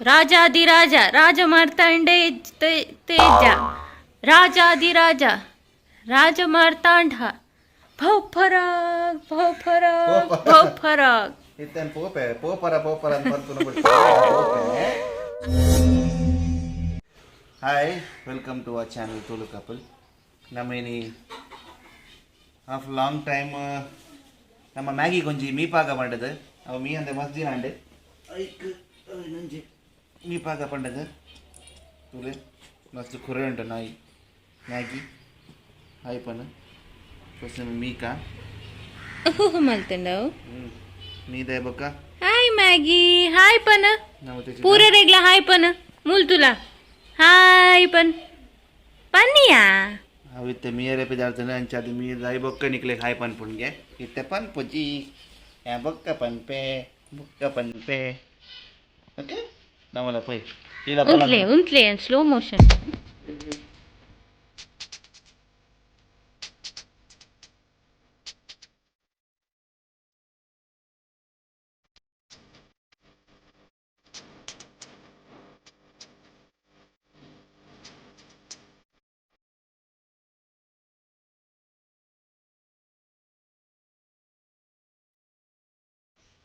ರಾಜಾದಿರಾಜ ರಾಜಮಾರ್ತಾಂಡೇ ತೇಜ ರಾಜಾದಿರಾಜ ರಾಜಮಾರ್ತಾಂಡ ಭೌಪರಾಗ್ ಭೌಪರಾಗ್ ಭೌಪರಾಗ್. ಇತ್ತೇನು ಪೋಪರ ಅಂತ ಬರ್ತು hi welcome to our channel Tulu couple. ನಮ್ಮೇನಿ ಆಫ್ ಲಾಂಗ್ ಟೈಮ್ ನಮ್ಮ ಮ್ಯಾಗಿ ಕೊಂಚಿ ಮೀಪಾಗ ಪಂಡದು ಅವು ಮೀ ಅಂದೆ ಮಸ್ಜಿನ ಅಂಡೆ ಐಕ್ ನಂಜಿ ಮೀಪಾಗ ಪಂಡದು ತುಳು ಮಸ್ತ್ ಕುರೆ ಉಂಟು ನಾಯಿ ಮ್ಯಾಗಿ ಹಾಯ್ ಪನ ಫಸ್ಟ್ ಮೀಕಾ ಮಲ್ತಂಡವು ನೀದೇ ಬೊಕ್ಕ ಹಾಯ್ ಮ್ಯಾಗಿ ಹಾಯ್ ಪನ ಪೂರ ರೆಗ್ಲ ಹಾಯ್ ಪನ ಮುಲ್ತುಲ ಹಾಯ್ ಪನ್ ಪನ್ನಿಯಾ ಅವಿತ್ತೆ ಮೀರೆ ಪಿದಾಡ್ತಾನೆ ಅಂಚಾದ ಮೀರ್ ಹಾಯ್ ಬೊಕ್ಕ ನಿಕ್ಲೆ ಹಾಯ್ ಪನ್ ಪುಣ್ಗೆ ಇತ್ತೆ ಪನ್ ಪುಜಿ ಯಾ ಬೊಕ್ಕ ಪನ್ಪೆ ಬೊಕ್ಕ ಪನ್ಪೆ ಓಕೆ ನಮ್ಮಲ್ಲ ಪೈ ಇಲ್ಲ ಉಂಟ್ಲೆ ಉಂಟ್ಲೆ ಸ್ಲೋ ಮೋಷನ್.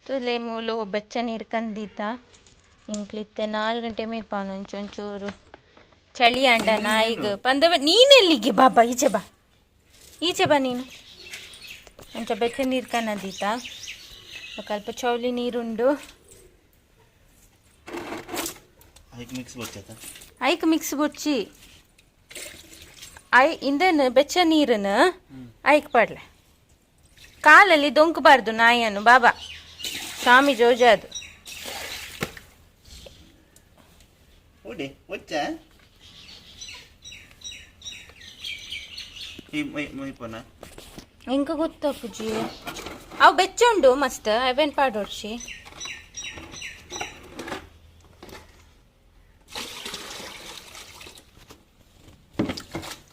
ತುಲೆ ಮೂಲು ಬೆಚ್ಚ ನೀರು ಕಂದಿದ್ದ ಇಂಕ್ಲಿತ್ತೆ 4 ಗಂಟೆ ಮೇಪಾನು ಒಂಚೂರು ಚಳಿ ಅಂಡ ನಾಯಿಗೆ ಪಂದವ ನೀನೆಲ್ಲಿಗೆ ಬಾಬಾ ಈಚೆ ಬಾ ನೀನು ಒಂಚ ಬೆಚ್ಚ ನೀರು ಕನ್ನದಿತ್ತ ಸ್ವಲ್ಪ ಚೌಲಿ ನೀರುಂಡು ಐಕ್ ಮಿಕ್ಸ್ ಬೊಚ್ಚಿ ಇಂದನ್ ಬೆಚ್ಚ ನೀರನ್ನು ಐಕ್ ಪಡ್ಲೆ ಕಾಲಲ್ಲಿ ದೊಂಕಬಾರ್ದು ನಾಯಿಯನ್ನು ಬಾಬಾ ಸ್ವಾಮಿ ಜೋಜಾದು ಇಂಕ ಗೊತ್ತಾ ಪೂಜಿ ಅವು ಬೆಚ್ಚುಂಡು ಮಸ್ತ್ ಅವೇನ್ ಪಾಡೋಡ್ಸಿ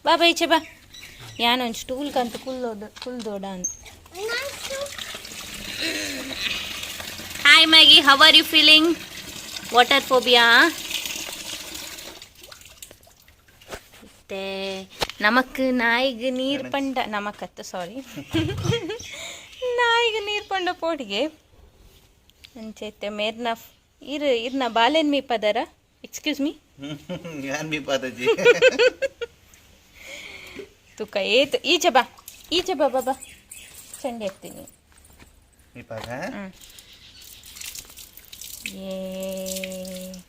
ಬಾಬಾ ಈಚೆ ಬಾ ಯಾನೊಂದು ಸ್ಟೂಲ್ ಕಂತ ಕುಲ್ದೋಡ ಅಂತ. Hi Maggie, how are you feeling? Water phobia? ನಮಕ್ ನಾಯಿಗೆ ನೀರು ಪಂಡ ನಮಕತ್ತು ಸಾರಿ ನಾಯಿಗೆ ನೀರು ಪಂಡ ಪೋಡಿಗೆ ಅಂಚೈತೆ ಮೇರ್ನ ಇರ್ನ ಬಾಲೆನ್ ಮೀ ಪದರ ಎಕ್ಸ್ಕ್ಯೂಸ್ ಮೀ ಯಾನ್ ಮೀ ಪದಜಿ ತುಕ ಏತು ಈಚೆ ಬಾ ಬಾಬಾ ಚಂಡಿ ಹಾಕ್ತೀನಿ ಮೀಪಾಗ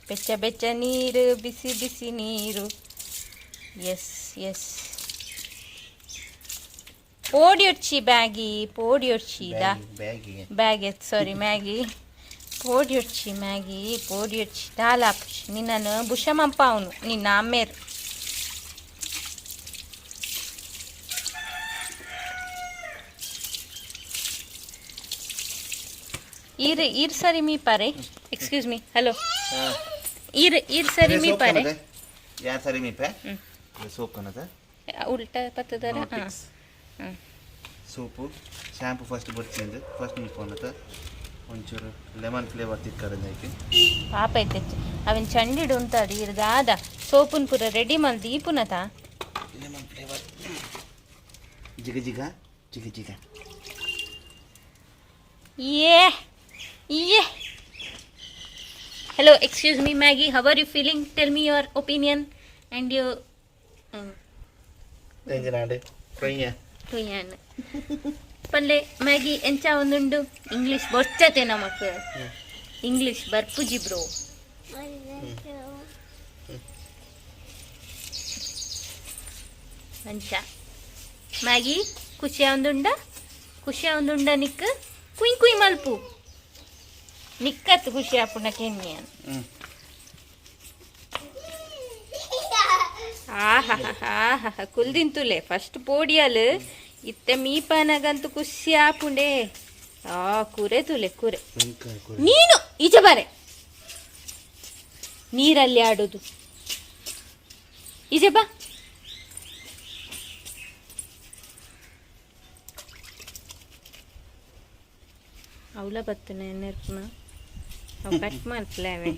ಬೆಚ್ಚ ಬೆಚ್ಚ ನೀರು ಬಿಸಿ ಬಿಸಿ ನೀರು ಎಸ್ ಪೋಡಿಯೊಡ್ಚಿ ಪೋಡಿಯೊಡ್ಚಿದ ಬ್ಯಾಗ್ ಸಾರಿ ಮ್ಯಾಗಿ ಪೋಡಿಯೊಡ್ಚಿ ದಾಲಾಪುಚಿ ನಿನ್ನನ್ನು ಬುಷಮಂಪ ಅವನು ನಿನ್ನ ಅಮ್ಮೇರು ಈರ್ ಸರಿ me Pare excuse me hello ಈರ್ ಸರಿ ಮೀ ಪಾರೆ ಯಾರು ಸರಿ ಮೀಪೆ ಸೋಪ್ ಕನ್ನದ ಉಲ್ಟಾ ಪತ್ತದರ ಸೋಪು ಶಾಂಪು ಫಸ್ಟ್ ಬರ್ತಿಂದು ಫಸ್ಟ್ ಮೀ ಫೋನದ ಒಂಚೂರು ಲೆಮನ್ ಫ್ಲೇವರ್ ತಿಕ್ಕರದಕ್ಕೆ ಪಾಪ ಐತೆ ಅವನ್ ಚಂಡಿಡು ಉಂಟದ ಇರ್ದಾದ ಸೋಪುನ್ ಪೂರ ರೆಡಿ ಮಾಡಿ ದೀಪುನತ ಲೆಮನ್ ಫ್ಲೇವರ್ ಜಿಗ Yeah. Hello, excuse me, Maggie. How are you feeling? Tell me your opinion and your. ಪಲ್ಲೆ ಮ್ಯಾಗಿ ಎಂಚ ಒಂದುಂಡು ಇಂಗ್ಲಿಷ್ ಬೊಚ್ಚತೆ ನಮಕ್ ಇಂಗ್ಲಿಷ್ ಬರ್ಪುಜಿ ಬ್ರೋ ಅಂಚ ಮ್ಯಾಗಿ ಖುಷಿಯ ಒಂದುಂಡ ನಿಕ್ ಕುಯ್ ಮಲ್ಪು ನಿಕ್ಕತ್ತು ಖುಷಿ ಆಪುಣ ಕೆನ್ನೆ ಆಹಾ ಕುಲ್ದಿಂತುಲೆ ಫಸ್ಟ್ ಪೋಡಿಯಲ್ ಇತ್ತೆ ಮೀಪನಗಂತೂ ಖುಷಿ ಆಪುಂಡೆ ಕುರೆ ನೀನು ಈಚೆ ಬಾರೆ ನೀರಲ್ಲಿ ಆಡೋದು ಈಚೆ ಬಾ ಅವಳ ಬರ್ತನೆ ನೆರ್ಪನ ಅವು ಕಟ್ ಮಾಡ್ತಲೇ ಅವೆ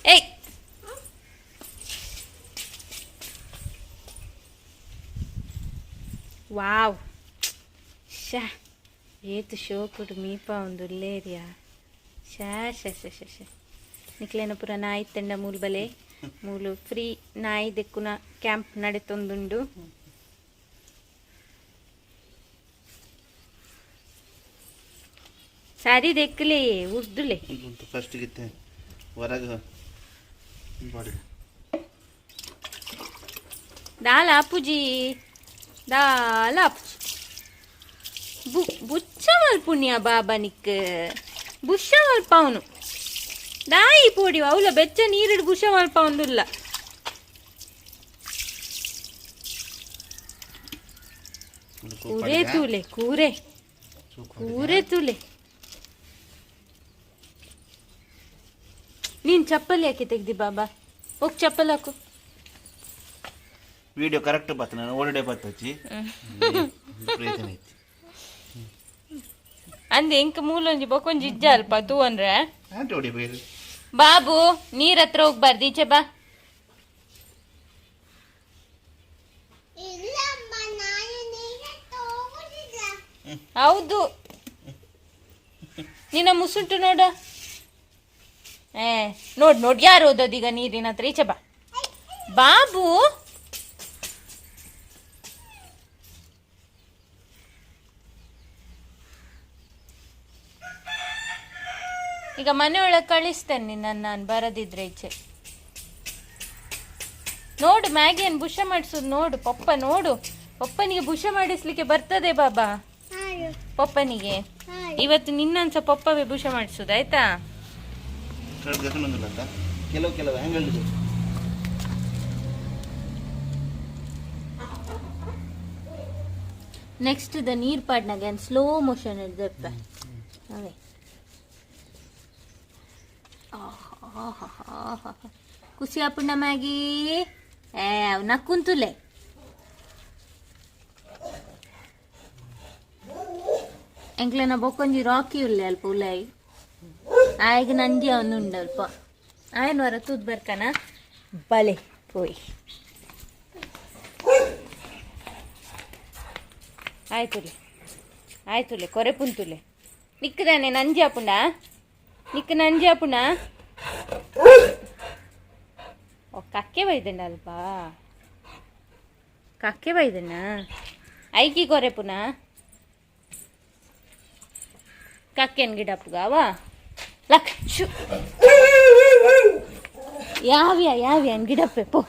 ಏಯ್ ವಾವ್ ಶಾ ಏತು ಶೋಕುಡು ಮೀಪ ಒಂದು ಲೇರಿಯಾ ಶಾ ಶಾ ಶಾ ಶಾ ಶಾ ನಿಕ್ಲೇನ ಪುರ ನಾಯಿ ತಂಡ ಮೂಲು ಬಲೆ ಮೂಲು ಫ್ರೀ ನಾಯಿ ದೆಕ್ಕುನ ಕ್ಯಾಂಪ್ ನಡೆತೊಂದುಂಡು ಸಾರಿ ದೆಕ್ಕಲೆ ಉರ್ದುಲೆ ಫಸ್ಟ್ ಗಿತ್ತೆ ಹೊರಗೆ ದಾಲ ಅಪ್ಪುಜಿ ದಾಲ ಅಪ್ಪುಜಿ ಬುಚ್ಚ ಮಲ್ಪುಣ್ಯ ಬಾಬಾ ನಿಕ್ ಬುಷ ಮಲ್ಪವನು ದಾಯಿ ಪೋಡಿ ಅವಳ ಬೆಚ್ಚ ನೀರಿಡು ಬುಷ ಮಲ್ಪವಂದುಲ್ಲ ಕೂರೆ ತೂಲೆ ಕೂರೆ ಕೂರೆ ತೂಲೆ ನೀನ್ ಚಪ್ಪಲಿ ಯಾಕೆ ತೆಗ್ದಿ ಬಾಬಾ ಹೋಗ್ ಚಪ್ಪಲ್ ಹಾಕು ವಿಡಿಯೋ ಕರೆಕ್ಟ್ ಬತ್ತ ನಾನು ಓಲ್ಡೇ ಬತ್ತಚ್ಚಿ ಪ್ರಯತ್ನ ಐತಿ ಅಂದೆ ಇಂಕ ಮೂಲೊಂಜಿ ಬೊಕೊಂಜಿ ಇಜ್ಜ ಅಲ್ಪ ತೂ ಅಂದ್ರೆ ಆಂಟಿ ಹೊಡಿ ಬೇರೆ ಬಾಬು ನೀರ್ ಹತ್ರ ಹೋಗ್ಬಾರ್ದು ಈಚೆ ಬಾ ಹೌದು ನಿನ್ನ ಮುಸುಂಟು ನೋಡ ನೋಡ್ ಯಾರು ಓದೋದೀಗ ನೀರಿನ ಹತ್ರ ಈಚೆ ಬಾ ಬಾಬು ಈಗ ಮನೆಯೊಳಗೆ ಕಳಿಸ್ತೇನೆ ನಾನು ಬರದಿದ್ರೆ ಈಚೆ ನೋಡು ಮ್ಯಾಗಿಯನ್ನು ಬುಷ ಮಾಡಿಸೋದು ನೋಡು ಪಪ್ಪ ನೋಡು ಪಪ್ಪನಿಗೆ ಬುಷ ಮಾಡಿಸ್ಲಿಕ್ಕೆ ಬರ್ತದೆ ಬಾಬಾ ಪಪ್ಪನಿಗೆ ಇವತ್ತು ನಿನ್ನನ್ಸ ಪಪ್ಪವೇ ಬುಷ ಮಾಡಿಸೋದು ಆಯ್ತಾ ಕೆಲವು ಹ್ಯಾಂಗಲ್ ನೆಕ್ಸ್ಟ್ ದ ನೀರ್ ಪಾಡ್ನಾಗೆ ಸ್ಲೋ ಮೋಷನ್ ಹಿಡ್ದಪ್ಪ ಅವೇ ಖುಷಿ ಆಪುಣ್ಣ ಮ್ಯಾಗಿ ಅವ್ ನಕ್ಕುಂತುಲೆ ಎಂಕ್ಲೆನ ಬೊಕ್ಕೊಂಜಿ ರಾಕಿ ಉಲ್ಲೆ ಅಲ್ಪ ಉಲಾಯಿ ಆಯ್ಗ ನಂಜಿ ಅವನುಂಡು ಅಲ್ಪ ಆಯ್ನ ವರ ತೂದ್ ಬರ್ಕನ ಬಲೆ ಪೋಯ್ ಆಯ್ತುಲೆ ಕೊರೆ ಪುಂತುಲೆ ನಿಕ್ಕದಾನೆ ನಂಜಿ ಆಪುಂಡ ನಿಕ್ಕ ನಂಜಿ ಆಪುಣ ಓ ಕಕ್ಕೆ ಬೈದಣ್ಣ ಅಲ್ಪ ಕಕ್ಕೆ ಬೈದಣ್ಣ ಐಕಿ ಕೊರೆ ಪುನ ಕಕ್ಕೆನ್ ಗಿಡ ಪುಗಾವ ಲಕ್ಷ ಯಾವ್ಯ ಗಿಡಪ್ಪೆ ಪೋ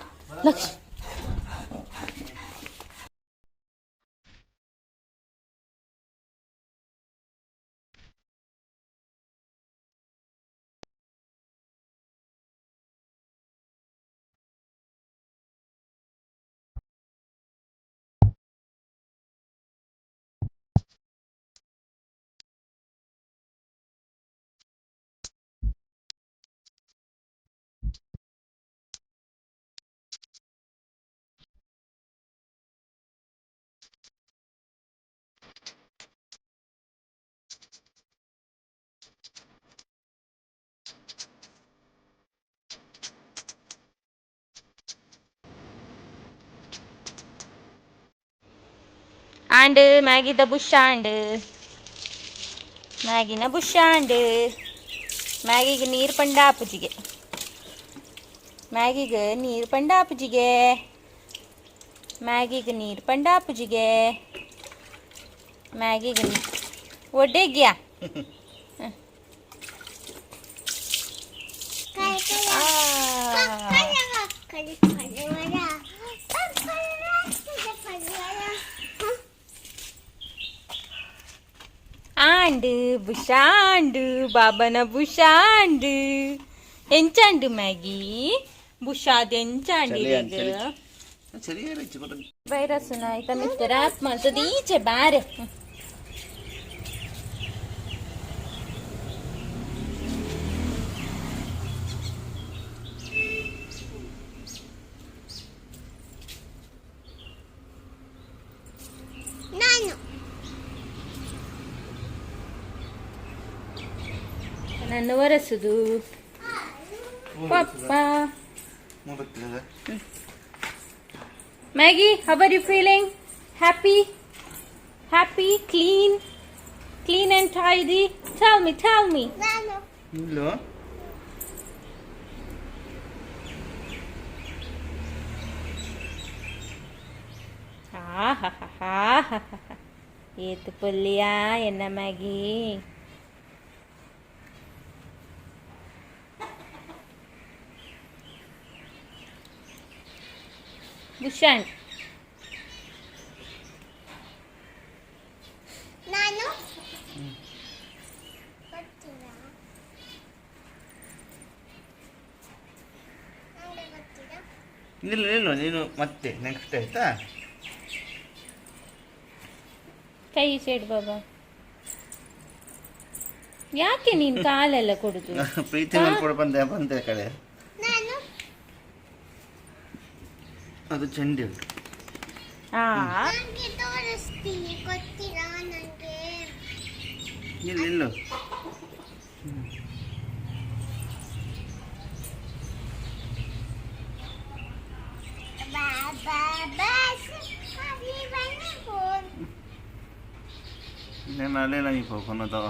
ಲಕ್ಷ ആണ്ട് മാഗിത ബുഷാണ്ട് മാഗിന ബുഷാണ്ട് മാഗിಗೆ ನೀರು ಪಂಡ ಅಪ್ಪುಜಿಗೆ ಮ್ಯಾಗಿಗೆ ನೀರು ಪಂಡ ಅಪ್ಪುಜಿಗೆ ಮ್ಯಾಗಿಗೆ ನೀರು ಪಂಡ ಅಪ್ಪುಜಿಗೆ ಮ್ಯಾಗಿಗೆ ಒಡ್ಡೆಗ್ಯಾ ആണ്ട് ബുഷാണ്ട് ബാബന ബുഷാണ്ട് ಎಂಚಾಂಡು ಮ್ಯಾಗಿ ಬುಷಾದ್ ಎಂಚಾಂಡು ವೈರಸ್ ಆಯ್ತಾ ಮಿಸ್ಟರ್ ಆಪ್ ಮಾಡ್ತದೆ ಈಚೆ ಬಾರೆ ನನ್ನ ಒರೆಸುದು Papa. ಮೂವತ್ತಿಲ್ಲ. Maggie, how are you feeling? Happy? Happy? Clean and tidy? Tell me. ಇಲ್ಲೋ Itu pulia என்ன மேகி Bushan. ನಾನು ನಿಲ್ಲು ನೀನು ಮತ್ತೆ ನೆಕ್ಸ್ಟ್ ಆಯ್ತಾ ಕೈ ಸೈಡ್ ಬಾಬಾ ಯಾಕೆ ನೀನ್ ಕಾಲೆಲ್ಲ ಕೊಡುದು ಪ್ರೀತಿ ಮಾಡ್ಕೊಂಡು ಬಂದೆ ಕಡೆ ನಾನು ಅದು ಚೆಂಡಿ ಉಂಟು ನನಗೆ ತೋರಿಸ್ತೀನಿ ಗೊತ್ತಿಲ್ಲ ನನಗೆ ನಿಲ್ಲು ಬಾಬಾ ಬಸ್ ಅಲ್ಲಿ ಬನ್ನಿ ಫೋನ್ నేను అలేలా కొన్నతో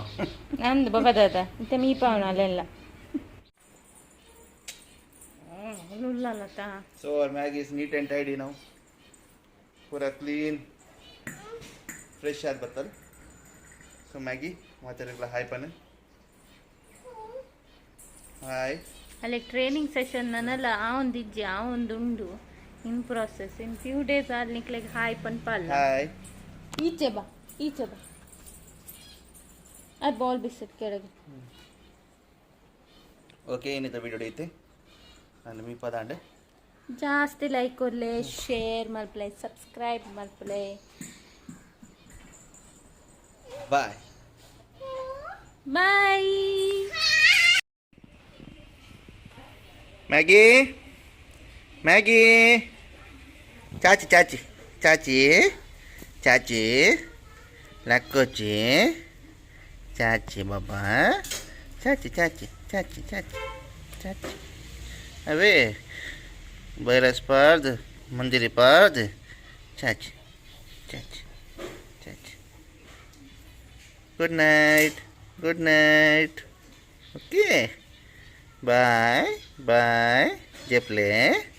ನಂದು ಬಾಬಾ ದಾದ ಇಂತ ಮೀಪಾವನ ಅಲ್ಲೆಲ್ಲ Lata So our Maggie is neat and tidy now. Pura clean, fresh air batal. So Maggie, macharegla hi pane. Hi. ಅಲ್ಲಿ ಟ್ರೈನಿಂಗ್ ಸೆಷನ್ ನನ್ನಲ್ಲ ಆ ಒಂದಿಜ್ಜಿ ಆ ಒಂದುಂಡು in process in few days ಅಲ್ಲಿ ನಿಕ್ಲೆಗೆ ಹಾಯ್ ಪನ್ಪಲ್ಲ Hi. ಈಚೆ ಬಾ ಅದು ಬಾಲ್ ಬಿಸಿಟ್ ಕೆಳಗೆ Okay, ಇನ್ನಿತ ವಿಡಿಯೋ ಐತೆ. ನಾನು ಮೀ ಪದಾಂಡೆ. ಜಾಸ್ತಿ ಲೈಕ್ ಕೊಡ್ಲೆ ಶೇರ್ ಮಲ್ಪಲೆ ಸಬ್ಸ್ಕ್ರೈಬ್ ಮಲ್ಪಲೆ Bye. ಬಾಯ್ Maggie. Chachi. Lakkochi. Chachi baba. Chachi. Ave. Bailas pard. Mandiri pard. Chachi. Good night. Okay. Bye. Jeple.